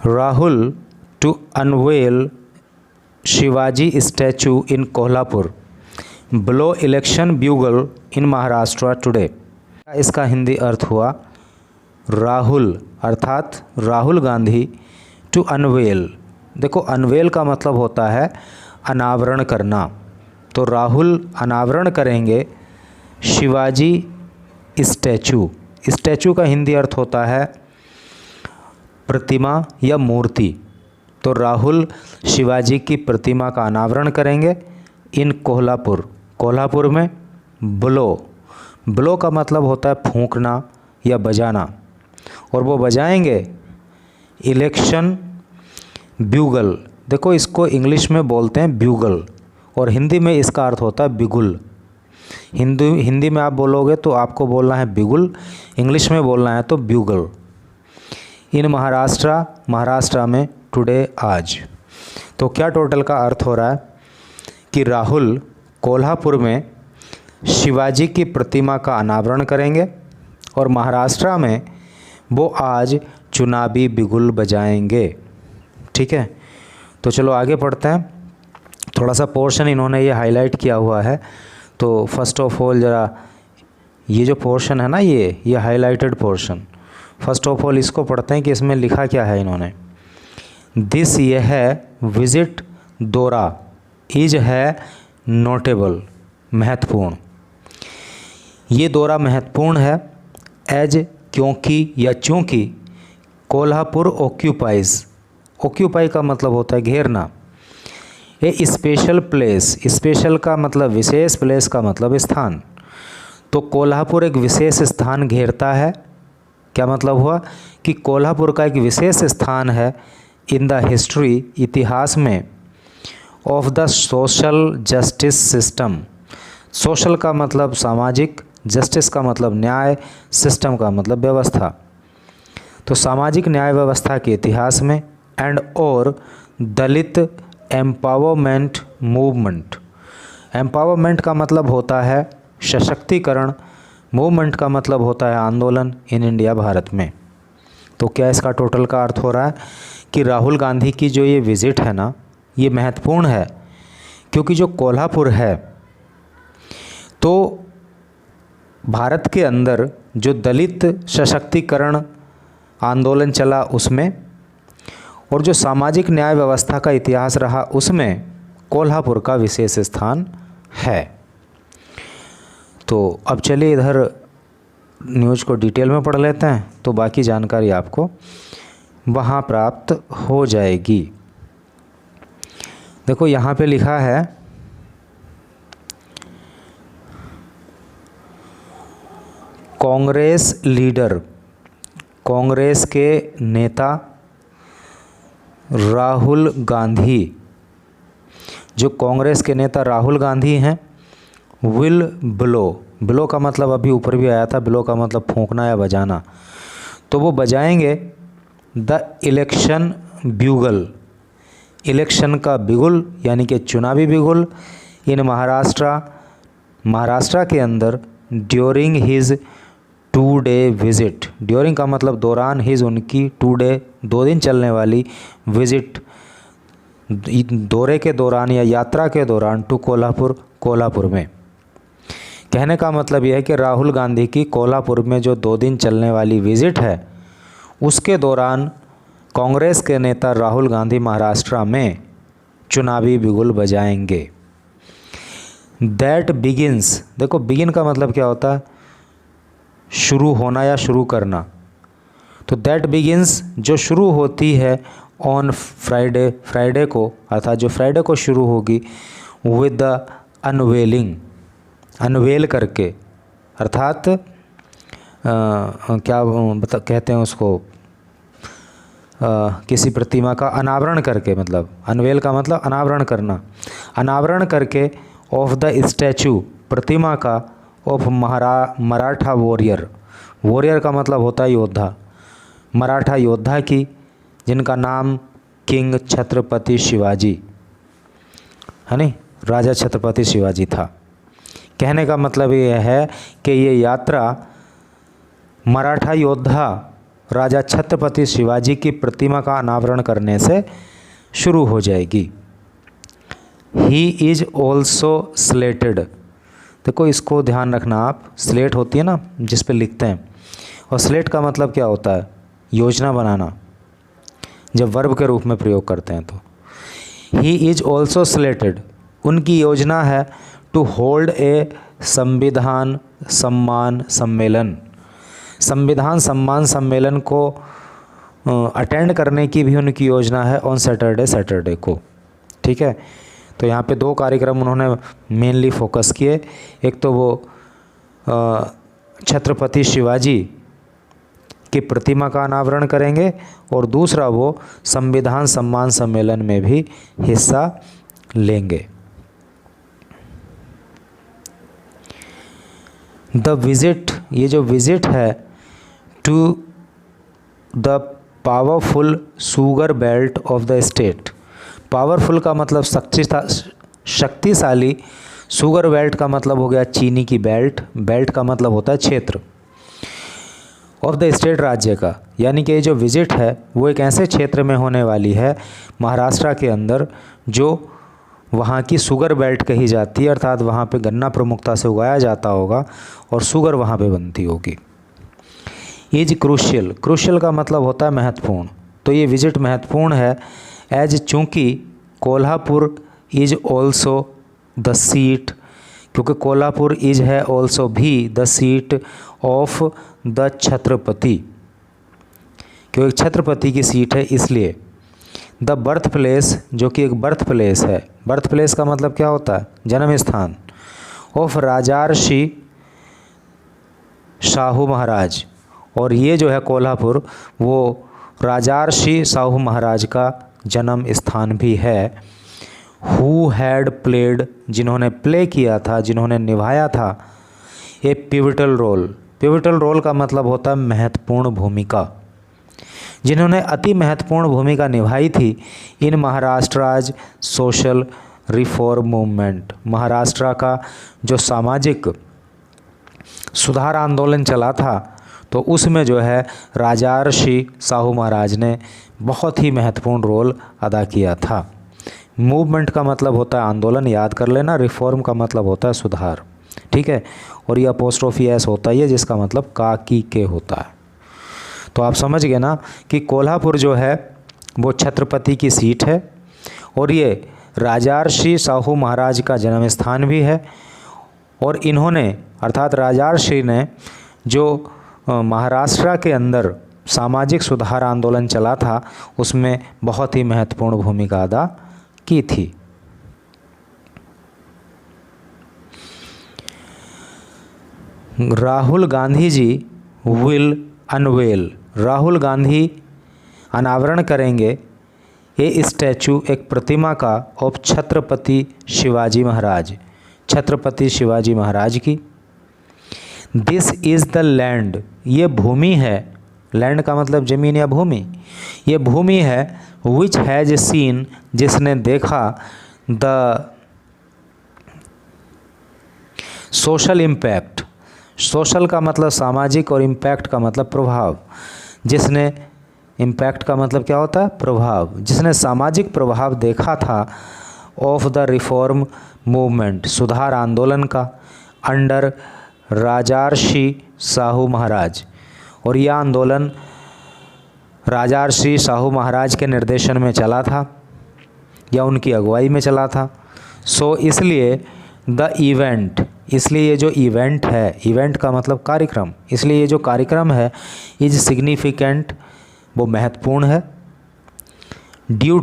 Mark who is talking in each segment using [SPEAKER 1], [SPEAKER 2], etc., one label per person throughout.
[SPEAKER 1] Rahul to unveil Shivaji statue in Kolhapur. Blow election bugle in Maharashtra today. इसका हिंदी अर्थ हुआ राहुल अर्थात Rahul Gandhi to unwell. देखो unwell का मतलब होता है अनावरण करना, तो राहुल अनावरण करेंगे शिवाजी स्टैचू। स्टैचू का हिंदी अर्थ होता है प्रतिमा या मूर्ति। तो राहुल शिवाजी की प्रतिमा का अनावरण करेंगे इन कोल्हापुर। कोल्हापुर में ब्लो का मतलब होता है फूंकना या बजाना, और वो बजाएंगे इलेक्शन ब्यूगल। देखो इसको इंग्लिश में बोलते हैं ब्यूगल और हिंदी में इसका अर्थ होता है बिगुल। हिंदी में आप बोलोगे तो आपको बोलना है बिगुल, इंग्लिश में बोलना है तो ब्यूगल। इन महाराष्ट्र में टुडे आज। तो क्या टोटल का अर्थ हो रहा है कि राहुल कोल्हापुर में शिवाजी की प्रतिमा का अनावरण करेंगे और महाराष्ट्र में वो आज चुनावी बिगुल बजाएंगे। ठीक है, तो चलो आगे पढ़ते हैं। थोड़ा सा पोर्शन इन्होंने ये हाईलाइट किया हुआ है, तो फर्स्ट ऑफ ऑल ज़रा ये जो पोर्शन है ना, ये highlighted portion, first of all इसको पढ़ते हैं कि इसमें लिखा क्या है इन्होंने। दिस ये है विजिट दौरा इज है नोटेबल महत्वपूर्ण। ये दौरा महत्वपूर्ण है एज क्योंकि या चूँकि कोल्हापुर ऑक्यूपाई का मतलब होता है घेरना। ए स्पेशल प्लेस, स्पेशल का मतलब विशेष, प्लेस का मतलब स्थान। तो कोल्हापुर एक विशेष स्थान घेरता है। क्या मतलब हुआ कि कोल्हापुर का एक विशेष स्थान है इन द हिस्ट्री, इतिहास में, of the social justice system. Social का मतलब सामाजिक, जस्टिस का मतलब न्याय, सिस्टम का मतलब व्यवस्था। तो सामाजिक न्याय व्यवस्था के इतिहास में एंड और दलित एम्पावरमेंट मूवमेंट। एम्पावरमेंट का मतलब होता है सशक्तिकरण, मूवमेंट का मतलब होता है आंदोलन इन इंडिया, भारत में। तो क्या इसका टोटल का अर्थ हो रहा है कि राहुल गांधी की जो ये विज़िट है ना, ये महत्वपूर्ण है क्योंकि जो कोल्हापुर है तो भारत के अंदर जो दलित सशक्तिकरण आंदोलन चला उसमें, और जो सामाजिक न्याय व्यवस्था का इतिहास रहा उसमें कोल्हापुर का विशेष स्थान है। तो अब चलिए इधर न्यूज़ को डिटेल में पढ़ लेते हैं, तो बाकी जानकारी आपको वहाँ प्राप्त हो जाएगी। देखो यहाँ पे लिखा है कांग्रेस लीडर, कांग्रेस के नेता राहुल गांधी, जो कांग्रेस के नेता राहुल गांधी हैं, विल ब्लो का मतलब अभी ऊपर भी आया था, ब्लो का मतलब फूंकना या बजाना। तो वो बजाएंगे द इलेक्शन ब्यूगल, इलेक्शन का बिगुल यानी कि चुनावी बिगुल इन महाराष्ट्र के अंदर during his 2 day visit. During का मतलब दौरान, हिज उनकी 2 डे 2 दिन चलने वाली विज़िट, दौरे के दौरान या यात्रा के दौरान टू कोल्हापुर में। कहने का मतलब यह है कि राहुल गांधी की कोल्हापुर में जो 2 दिन चलने वाली विज़िट है उसके दौरान कांग्रेस के नेता राहुल गांधी महाराष्ट्र में चुनावी बिगुल बजाएंगे। दैट बिगिन्स, देखो बिगिन का मतलब क्या होता है, शुरू होना या शुरू करना। तो दैट बिगिन्स जो शुरू होती है ऑन फ्राइडे को, अर्थात जो फ्राइडे को शुरू होगी, विद द अनवेलिंग, अनवेल करके, अर्थात कहते हैं उसको, किसी प्रतिमा का अनावरण करके, मतलब अनवेल का मतलब अनावरण करना, अनावरण करके ऑफ द स्टैचू, प्रतिमा का, ऑफ मराठा वॉरियर का मतलब होता है योद्धा, मराठा योद्धा की, जिनका नाम किंग छत्रपति शिवाजी है नहीं, राजा छत्रपति शिवाजी था। कहने का मतलब ये है कि ये यात्रा मराठा योद्धा राजा छत्रपति शिवाजी की प्रतिमा का अनावरण करने से शुरू हो जाएगी। He is also slitted. देखो इसको ध्यान रखना आप, स्लेट होती है ना जिस पे लिखते हैं, और स्लेट का मतलब क्या होता है? योजना बनाना, जब वर्ब के रूप में प्रयोग करते हैं तो। ही इज ऑल्सो स्लेटेड, उनकी योजना है टू होल्ड ए संविधान सम्मान सम्मेलन। संविधान सम्मान सम्मेलन को अटेंड करने की भी उनकी योजना है ऑन सैटरडे को। ठीक है, तो यहाँ पे दो कार्यक्रम उन्होंने मेनली फोकस किए। एक तो वो छत्रपति शिवाजी की प्रतिमा का अनावरण करेंगे, और दूसरा वो संविधान सम्मान सम्मेलन में भी हिस्सा लेंगे। द विजिट, ये जो विजिट है to the powerful sugar belt of the state. Powerful का मतलब शक्तिशाली, शुगर बेल्ट का मतलब हो गया चीनी की बेल्ट, बेल्ट का मतलब होता है क्षेत्र, ऑफ द स्टेट राज्य का। यानी कि ये जो विजिट है वो एक ऐसे क्षेत्र में होने वाली है महाराष्ट्र के अंदर जो वहाँ की शुगर बेल्ट कही जाती है, अर्थात वहाँ पे गन्ना प्रमुखता से उगाया जाता होगा और शुगर वहाँ पे बनती होगी। इज क्रूशियल, क्रूशियल का मतलब होता है महत्वपूर्ण, तो ये विजिट महत्वपूर्ण है एज चूँकि Kolhapur is also the seat, क्योंकि कोल्हापुर इज है ऑल्सो भी the seat of the Chhatrapati, क्योंकि छत्रपति की सीट है इसलिए। द बर्थ प्लेस, जो कि एक बर्थ प्लेस है, बर्थ प्लेस का मतलब क्या होता है? जन्म स्थान, ऑफ राजर्षि शाहू महाराज, और ये जो है कोल्हापुर वो राजर्षि शाहू महाराज का जन्म स्थान भी है। हु हैड प्लेड, जिन्होंने प्ले किया था, जिन्होंने निभाया था ए पिवटल रोल। पिवटल रोल का मतलब होता है महत्वपूर्ण भूमिका, जिन्होंने अति महत्वपूर्ण भूमिका निभाई थी इन महाराष्ट्राज सोशल रिफॉर्म मूवमेंट। महाराष्ट्र का जो सामाजिक सुधार आंदोलन चला था तो उसमें जो है राजर्षि शाहू महाराज ने बहुत ही महत्वपूर्ण रोल अदा किया था। मूवमेंट का मतलब होता है आंदोलन, याद कर लेना। रिफॉर्म का मतलब होता है सुधार, ठीक है। और ये अपोस्ट्रोफी एस होता है जिसका मतलब का की के होता है। तो आप समझ गए ना कि कोल्हापुर जो है वो छत्रपति की सीट है और ये राजर्षि शाहू महाराज का जन्म स्थान भी है। और इन्होंने अर्थात राजर्षि ने जो महाराष्ट्र के अंदर सामाजिक सुधार आंदोलन चला था उसमें बहुत ही महत्वपूर्ण भूमिका अदा की थी। राहुल गांधी जी विल अनवेल, राहुल गांधी अनावरण करेंगे ये स्टैचू, एक प्रतिमा का ऑफ छत्रपति शिवाजी महाराज, छत्रपति शिवाजी महाराज की। दिस इज़ द लैंड, ये भूमि है, लैंड का मतलब ज़मीन या भूमि, ये भूमि है विच हैज़ सीन, जिसने देखा द सोशल इम्पैक्ट। सोशल का मतलब सामाजिक और इम्पैक्ट का मतलब प्रभाव। जिसने इम्पैक्ट का मतलब क्या होता है? प्रभाव। जिसने सामाजिक प्रभाव देखा था ऑफ द रिफॉर्म मूवमेंट, सुधार आंदोलन का, अंडर राजर्षि शाहू महाराज। और यह आंदोलन राजर्षि शाहू महाराज के निर्देशन में चला था या उनकी अगुवाई में चला था। सो इसलिए द इवेंट, इसलिए ये जो इवेंट है, इवेंट का मतलब कार्यक्रम, इसलिए ये जो कार्यक्रम है इज सिग्निफिकेंट, वो महत्वपूर्ण है। ड्यू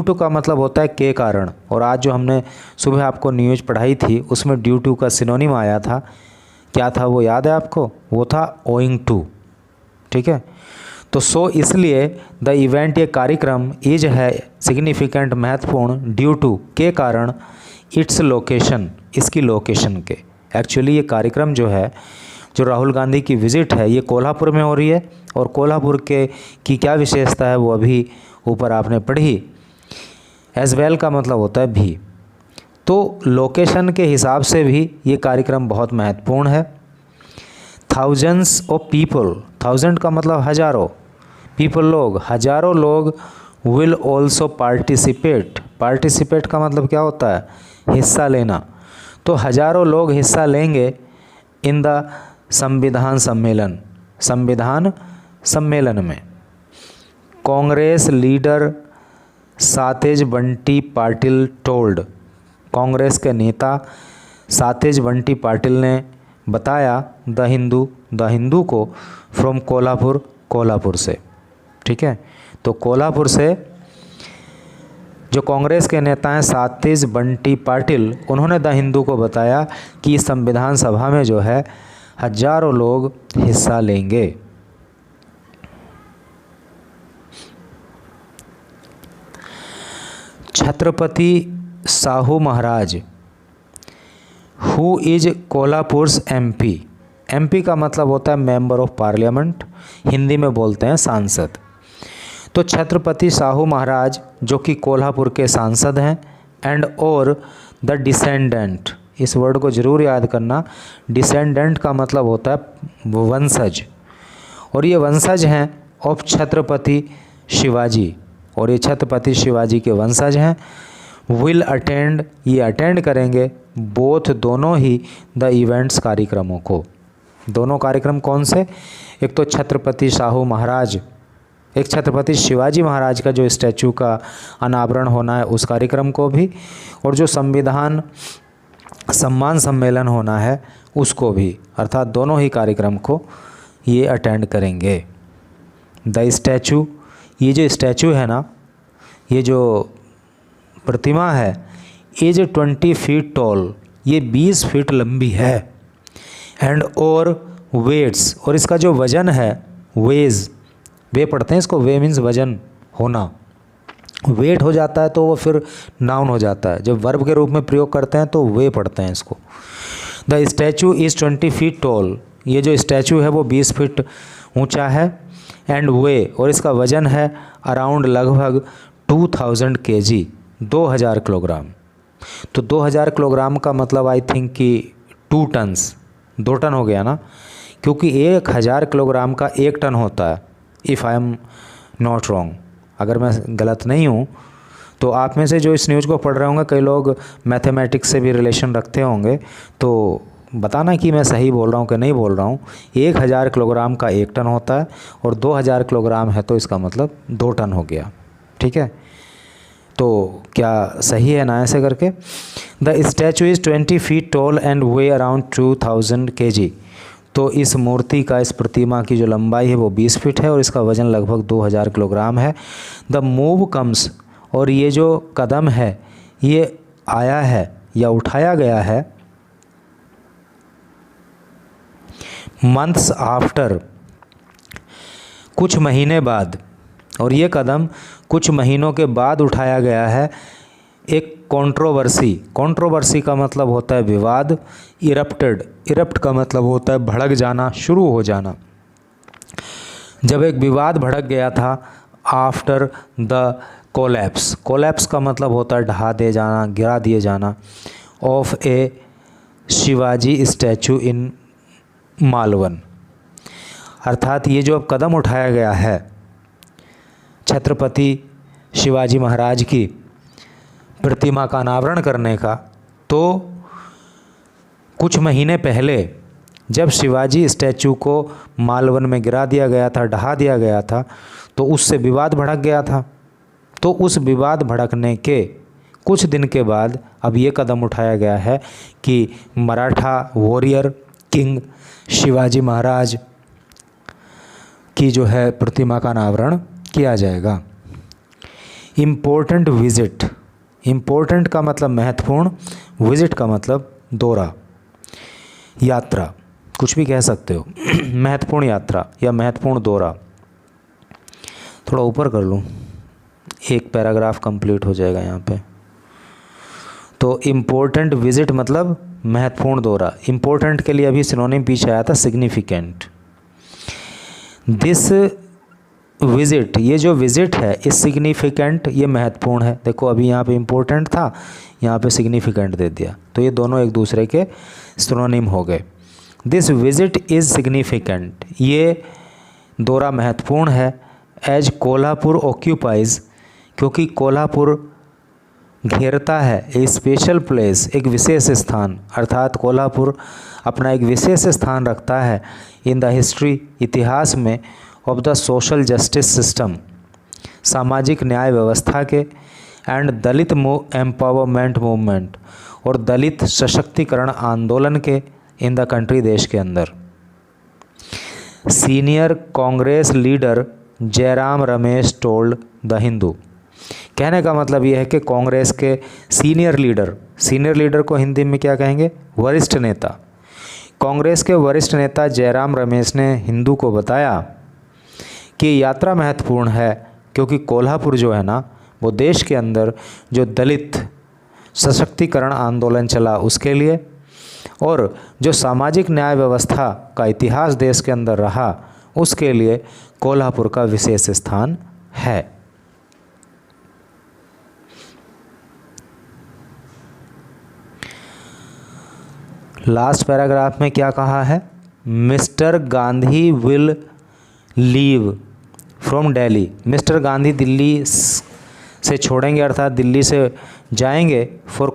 [SPEAKER 1] टू का मतलब होता है के कारण। और आज जो हमने सुबह आपको न्यूज़ पढ़ाई थी उसमें ड्यू टू का सिनोनिम आया था, क्या था वो याद है आपको? वो था ओइंग टू, ठीक है। तो सो इसलिए द इवेंट, ये कार्यक्रम, इज है सिग्निफिकेंट महत्वपूर्ण, ड्यू टू के कारण, इट्स लोकेशन, इसकी लोकेशन के। एक्चुअली ये कार्यक्रम जो है, जो राहुल गांधी की विज़िट है, ये कोल्हापुर में हो रही है। और कोल्हापुर के की क्या विशेषता है वो अभी ऊपर आपने पढ़ी। एज वेल का मतलब होता है भी। तो लोकेशन के हिसाब से भी ये कार्यक्रम बहुत महत्वपूर्ण है। थाउजेंड्स ऑफ पीपल, थाउजेंड का मतलब हजारों, पीपल लोग, हजारों लोग विल ऑल्सो पार्टिसिपेट, पार्टिसिपेट का मतलब क्या होता है, हिस्सा लेना, तो हजारों लोग हिस्सा लेंगे इन द संविधान सम्मेलन, संविधान सम्मेलन में। कांग्रेस लीडर सातेज बंटी पाटिल टोल्ड, कांग्रेस के नेता सातेज बंटी पाटिल ने बताया द हिंदू को फ्रॉम कोल्हापुर, कोल्हापुर से, ठीक है। तो कोल्हापुर से जो कांग्रेस के नेता हैं सातेज बंटी पाटिल, उन्होंने द हिंदू को बताया कि संविधान सभा में जो है हजारों लोग हिस्सा लेंगे। छत्रपति साहू महाराज हु इज कोल्हापुर's एमपी, एमपी का मतलब होता है मेंबर ऑफ पार्लियामेंट, हिंदी में बोलते हैं सांसद। तो छत्रपति साहू महाराज जो कि कोल्हापुर के सांसद हैं, एंड और द डिसेंडेंट, इस वर्ड को जरूर याद करना, डिसेंडेंट का मतलब होता है वंशज, और ये वंशज हैं ऑफ छत्रपति शिवाजी, और ये छत्रपति शिवाजी के वंशज हैं। विल अटेंड, ये अटेंड करेंगे बोथ, दोनों ही द इवेंट्स, कार्यक्रमों को। दोनों कार्यक्रम कौन से, एक तो छत्रपति साहू महाराज, एक छत्रपति शिवाजी महाराज का जो स्टैचू का अनावरण होना है उस कार्यक्रम को भी, और जो संविधान सम्मान सम्मेलन होना है उसको भी, अर्थात दोनों ही कार्यक्रम को ये अटेंड करेंगे। द स्टैचू, ये जो स्टैचू है ना, ये जो प्रतिमा है, इज 20 फीट टॉल, ये 20 फीट लंबी है, एंड और वेट्स, और इसका जो वजन है, वेज, वे पढ़ते हैं इसको, वे मीन्स वजन होना, वेट हो जाता है तो वो फिर नाउन हो जाता है, जब वर्ब के रूप में प्रयोग करते हैं तो वे पढ़ते हैं इसको। The statue is 20 feet tall, ये जो स्टैचू है वो 20 फीट ऊंचा है, एंड वे, और इसका वजन है अराउंड लगभग 2000 kg, 2000 किलोग्राम। तो 2000 किलोग्राम का मतलब आई थिंक कि 2 टन्स, 2 टन हो गया ना, क्योंकि 1000 किलोग्राम का 1 टन होता है, if I am not wrong, अगर मैं गलत नहीं हूँ। तो आप में से जो इस न्यूज़ को पढ़ रहे होंगे, कई लोग मैथमेटिक्स से भी रिलेशन रखते होंगे, तो बताना कि मैं सही बोल रहा हूँ कि नहीं बोल रहा हूँ। 1000 किलोग्राम का 1 टन होता है, और 2000 किलोग्राम है तो इसका मतलब 2 टन हो गया, ठीक है। तो क्या सही है ना ऐसे करके। The statue is 20 feet tall and way around 2000 kg, तो इस मूर्ति का, इस प्रतिमा की जो लंबाई है वो 20 फीट है, और इसका वजन लगभग 2000 किलोग्राम है। द मूव कम्स, और ये जो कदम है ये आया है या उठाया गया है, मंथ्स आफ्टर, कुछ महीने बाद, और ये कदम कुछ महीनों के बाद उठाया गया है एक कंट्रोवर्सी, कंट्रोवर्सी का मतलब होता है विवाद, इरप्टेड, इरप्ट का मतलब होता है भड़क जाना, शुरू हो जाना। जब एक विवाद भड़क गया था आफ्टर द कोलैप्स, कोलैप्स का मतलब होता है ढहा दे जाना, गिरा दिए जाना, ऑफ ए शिवाजी स्टैचू इन मालवन, अर्थात ये जो अब कदम उठाया गया है छत्रपति शिवाजी महाराज की प्रतिमा का अनावरण करने का, तो कुछ महीने पहले जब शिवाजी स्टैचू को मालवन में गिरा दिया गया था, ढहा दिया गया था, तो उससे विवाद भड़क गया था। तो उस विवाद भड़कने के कुछ दिन के बाद अब ये कदम उठाया गया है कि मराठा वॉरियर किंग शिवाजी महाराज की जो है प्रतिमा का अनावरण किया जाएगा। इम्पोर्टेंट विजिट, इम्पोर्टेंट का मतलब महत्वपूर्ण, विजिट का मतलब दौरा, यात्रा, कुछ भी कह सकते हो महत्वपूर्ण यात्रा या महत्वपूर्ण दौरा। थोड़ा ऊपर कर लूँ, एक पैराग्राफ कंप्लीट हो जाएगा यहाँ पे। तो इम्पोर्टेंट विजिट मतलब महत्वपूर्ण दौरा। इम्पोर्टेंट के लिए अभी सिनोनिम पीछे आया था सिग्निफिकेंट। दिस विजिट, ये जो विजिट है इस सिग्निफिकेंट, ये महत्वपूर्ण है। देखो अभी यहाँ पे इम्पोर्टेंट था, यहाँ पे सिग्निफिकेंट दे दिया, तो ये दोनों एक दूसरे के सिनोनिम हो गए। दिस विजिट इज़ सिग्निफिकेंट, ये दौरा महत्वपूर्ण है। एज कोल्हापुर ऑक्यूपाइज, क्योंकि कोल्हापुर घेरता है। ए स्पेशल प्लेस, एक विशेष स्थान, अर्थात कोल्हापुर अपना एक विशेष स्थान रखता है इन द हिस्ट्री, इतिहास में, of the social justice system, सामाजिक न्याय व्यवस्था के, एंड दलित एम्पावरमेंट मूवमेंट, और दलित सशक्तिकरण आंदोलन के, इन द कंट्री, देश के अंदर। Senior Congress leader Jairam Ramesh told the Hindu, कहने का मतलब यह है कि कांग्रेस के सीनियर लीडर को हिंदी में क्या कहेंगे? वरिष्ठ नेता। कांग्रेस के वरिष्ठ नेता जयराम रमेश ने हिंदू को बताया कि यात्रा महत्वपूर्ण है, क्योंकि कोल्हापुर जो है ना, वो देश के अंदर जो दलित सशक्तिकरण आंदोलन चला उसके लिए, और जो सामाजिक न्याय व्यवस्था का इतिहास देश के अंदर रहा उसके लिए कोल्हापुर का विशेष स्थान है। लास्ट पैराग्राफ में क्या कहा है? Mister Gandhi will leave from Delhi, mister Gandhi Delhi से छोड़ेंगे, अर्थात दिल्ली से जाएंगे, for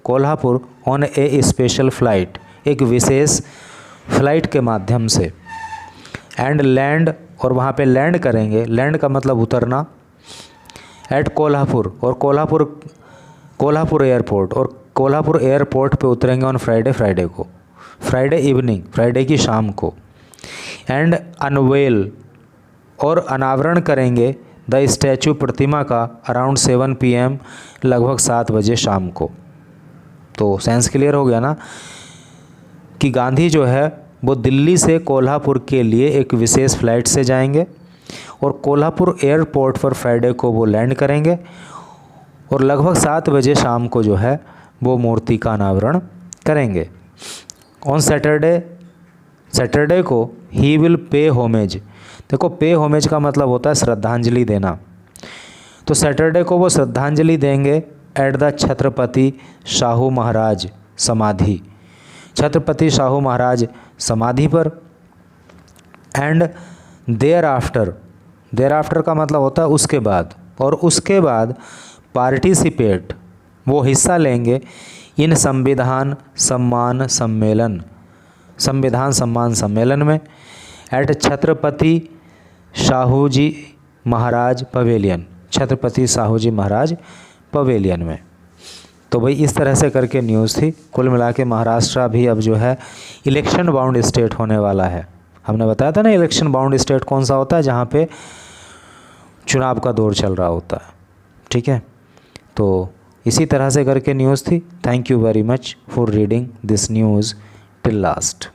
[SPEAKER 1] Kolhapur on A special flight, एक विशेष फ्लाइट के माध्यम से, एंड लैंड, और वहाँ पे लैंड करेंगे, लैंड का मतलब उतरना, एट कोल्हापुर, और कोल्हापुर एयरपोर्ट, और कोल्हापुर एयरपोर्ट पे उतरेंगे ऑन फ्राइडे को, फ्राइडे इवनिंग, फ्राइडे की शाम को, एंड अनवेल, और अनावरण करेंगे द स्टैचू, प्रतिमा का, अराउंड 7 PM, लगभग 7 बजे शाम को। तो सेंस क्लियर हो गया ना कि गांधी जो है वो दिल्ली से कोल्हापुर के लिए एक विशेष फ्लाइट से जाएंगे, और कोल्हापुर एयरपोर्ट पर फ्राइडे को वो लैंड करेंगे, और लगभग 7 बजे शाम को जो है वो मूर्ति का अनावरण करेंगे। ऑन सैटरडे को ही विल पे होमेज, देखो पे होमेज का मतलब होता है श्रद्धांजलि देना, तो सैटरडे को वो श्रद्धांजलि देंगे एट द छत्रपति शाहू महाराज समाधि, छत्रपति शाहू महाराज समाधि पर, एंड देयर आफ्टर का मतलब होता है उसके बाद, और उसके बाद पार्टिसिपेट, वो हिस्सा लेंगे इन संविधान सम्मान सम्मेलन में, eight Chhatrapati Shahuji Maharaj pavilion, Chhatrapati Shahuji Maharaj pavilion में। तो भाई इस तरह से करके न्यूज़ थी। कुल मिला के महाराष्ट्र भी अब जो है इलेक्शन बाउंड स्टेट होने वाला है। हमने बताया था ना इलेक्शन बाउंड स्टेट कौन सा होता है, जहाँ पे चुनाव का दौर चल रहा होता है। ठीक है, तो इसी तरह से करके न्यूज़ थी। Thank you very much for reading this news till last.